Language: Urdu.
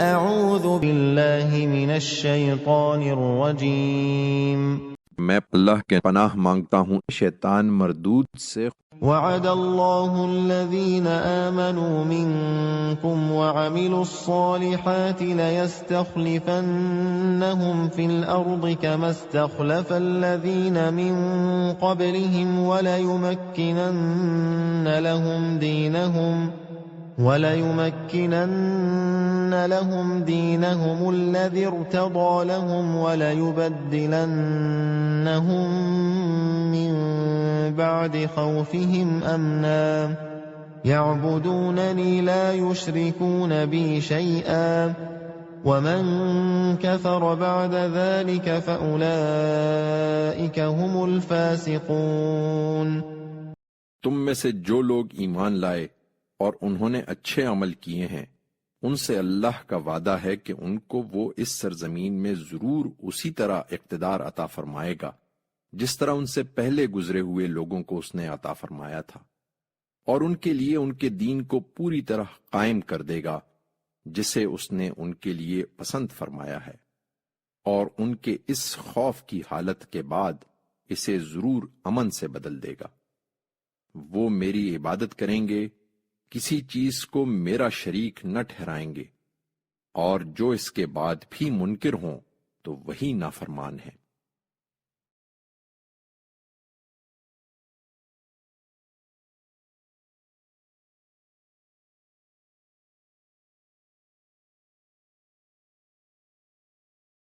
اعوذ باللہ من الشیطان الرجیم میں اللہ کے پناہ مانگتا ہوں شیطان مردود سے۔ وعد اللہ الذین آمنوا منکم وعملوا الصالحات لیستخلفنہم فی الارض کما استخلف الذین من قبلہم وَلَيُمَكِّنَنَّ لَهُمْ دِينَهُمُ الَّذِي ارْتَضَىٰ لَهُمْ وَلَيُبَدِّلَنَّهُم مِّن بَعْدِ خَوْفِهِمْ أَمْنًا يَعْبُدُونَنِي لَا يُشْرِكُونَ بِي شَيْئًا وَمَن كَفَرَ بَعْدَ ذَلِكَ فَأُولَٰئِكَ هُمُ الْفَاسِقُونَ۔ تم میں سے جو لوگ ایمان لائے اور انہوں نے اچھے عمل کیے ہیں، ان سے اللہ کا وعدہ ہے کہ ان کو وہ اس سرزمین میں ضرور اسی طرح اقتدار عطا فرمائے گا جس طرح ان سے پہلے گزرے ہوئے لوگوں کو اس نے عطا فرمایا تھا، اور ان کے لیے ان کے دین کو پوری طرح قائم کر دے گا جسے اس نے ان کے لیے پسند فرمایا ہے، اور ان کے اس خوف کی حالت کے بعد اسے ضرور امن سے بدل دے گا۔ وہ میری عبادت کریں گے، کسی چیز کو میرا شریک نہ ٹھہرائیں گے، اور جو اس کے بعد بھی منکر ہوں تو وہی نافرمان ہے۔